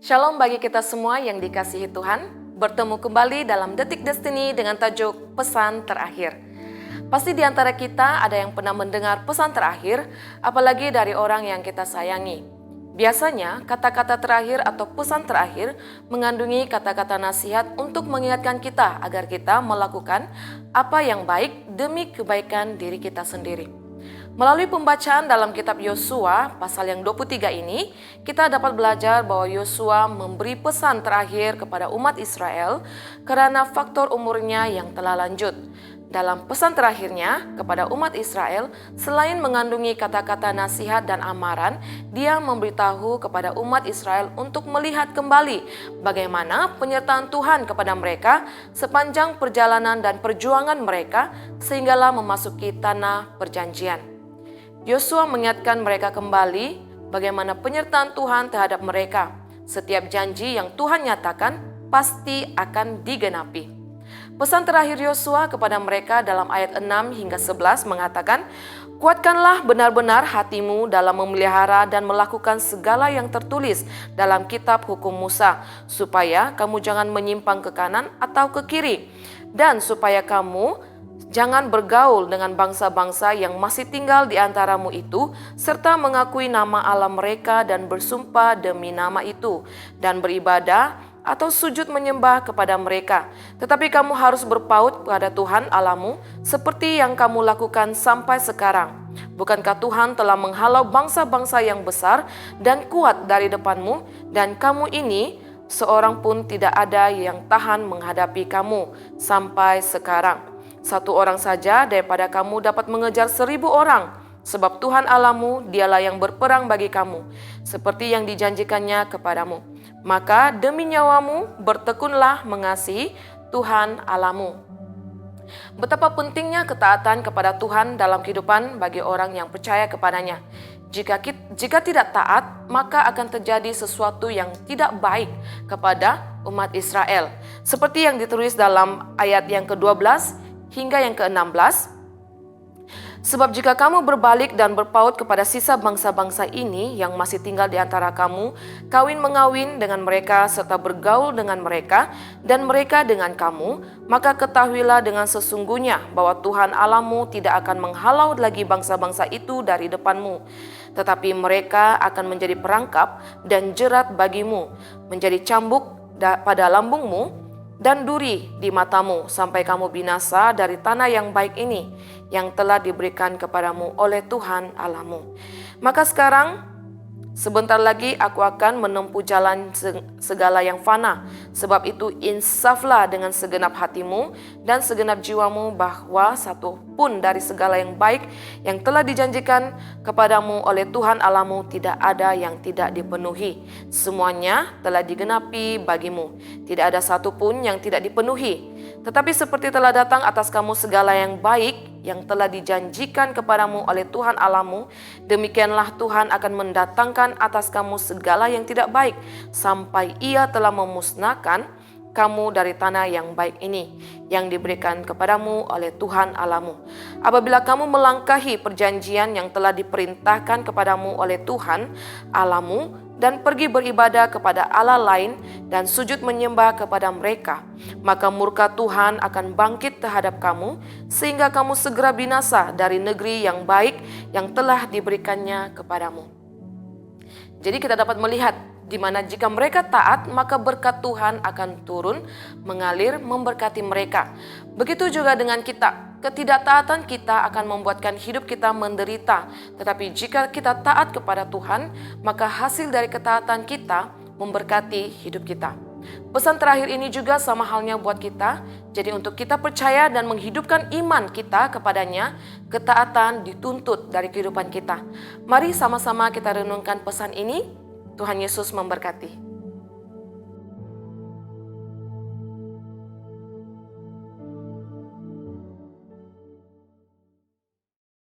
Shalom bagi kita semua yang dikasihi Tuhan. Bertemu kembali dalam Detik Destiny dengan tajuk Pesan Terakhir. Pasti di antara kita ada yang pernah mendengar pesan terakhir, apalagi dari orang yang kita sayangi. Biasanya, kata-kata terakhir atau pesan terakhir mengandungi kata-kata nasihat untuk mengingatkan kita agar kita melakukan apa yang baik demi kebaikan diri kita sendiri. Melalui pembacaan dalam kitab Yosua pasal yang 23 ini, kita dapat belajar bahwa Yosua memberi pesan terakhir kepada umat Israel karena faktor umurnya yang telah lanjut. Dalam pesan terakhirnya kepada umat Israel, selain mengandungi kata-kata nasihat dan amaran, dia memberitahu kepada umat Israel untuk melihat kembali bagaimana penyertaan Tuhan kepada mereka sepanjang perjalanan dan perjuangan mereka sehinggalah memasuki tanah perjanjian. Yosua mengingatkan mereka kembali bagaimana penyertaan Tuhan terhadap mereka. Setiap janji yang Tuhan nyatakan pasti akan digenapi. Pesan terakhir Yosua kepada mereka dalam ayat 6 hingga 11 mengatakan, "Kuatkanlah benar-benar hatimu dalam memelihara dan melakukan segala yang tertulis dalam kitab hukum Musa, supaya kamu jangan menyimpang ke kanan atau ke kiri, dan supaya kamu jangan bergaul dengan bangsa-bangsa yang masih tinggal di antaramu itu, serta mengakui nama Allah mereka dan bersumpah demi nama itu, dan beribadah atau sujud menyembah kepada mereka. Tetapi kamu harus berpaut kepada Tuhan Allahmu seperti yang kamu lakukan sampai sekarang. Bukankah Tuhan telah menghalau bangsa-bangsa yang besar dan kuat dari depanmu, dan kamu ini seorang pun tidak ada yang tahan menghadapi kamu sampai sekarang. Satu orang saja daripada kamu dapat mengejar 1000 orang, sebab Tuhan Allahmu dialah yang berperang bagi kamu, seperti yang dijanjikannya kepadamu. Maka demi nyawamu bertekunlah mengasihi Tuhan Allahmu." Betapa pentingnya ketaatan kepada Tuhan dalam kehidupan bagi orang yang percaya kepadanya. Jika tidak taat, maka akan terjadi sesuatu yang tidak baik kepada umat Israel. Seperti yang ditulis dalam ayat yang ke-12 hingga yang ke-16. "Sebab jika kamu berbalik dan berpaut kepada sisa bangsa-bangsa ini yang masih tinggal di antara kamu, kawin-mengawin dengan mereka serta bergaul dengan mereka dan mereka dengan kamu, maka ketahuilah dengan sesungguhnya bahwa Tuhan Allahmu tidak akan menghalau lagi bangsa-bangsa itu dari depanmu. Tetapi mereka akan menjadi perangkap dan jerat bagimu, menjadi cambuk pada lambungmu dan duri di matamu sampai kamu binasa dari tanah yang baik ini yang telah diberikan kepadamu oleh Tuhan Allahmu. Maka sekarang sebentar lagi aku akan menempuh jalan segala yang fana. Sebab itu insaflah dengan segenap hatimu dan segenap jiwamu bahwa satu pun dari segala yang baik yang telah dijanjikan kepadamu oleh Tuhan Allahmu tidak ada yang tidak dipenuhi. Semuanya telah digenapi bagimu. Tidak ada satu pun yang tidak dipenuhi. Tetapi seperti telah datang atas kamu segala yang baik yang telah dijanjikan kepadamu oleh Tuhan Allahmu, demikianlah Tuhan akan mendatangkan atas kamu segala yang tidak baik, sampai Ia telah memusnahkan kamu dari tanah yang baik ini, yang diberikan kepadamu oleh Tuhan Allahmu. Apabila kamu melangkahi perjanjian yang telah diperintahkan kepadamu oleh Tuhan Allahmu, dan pergi beribadah kepada Allah lain dan sujud menyembah kepada mereka, maka murka Tuhan akan bangkit terhadap kamu, sehingga kamu segera binasa dari negeri yang baik yang telah diberikannya kepadamu. Jadi kita dapat melihat di mana jika mereka taat, maka berkat Tuhan akan turun, mengalir, memberkati mereka. Begitu juga dengan kita. Ketidaktaatan kita akan membuatkan hidup kita menderita. Tetapi jika kita taat kepada Tuhan, maka hasil dari ketaatan kita memberkati hidup kita. Pesan terakhir ini juga sama halnya buat kita. Jadi untuk kita percaya dan menghidupkan iman kita kepadanya, ketaatan dituntut dari kehidupan kita. Mari sama-sama kita renungkan pesan ini. Tuhan Yesus memberkati.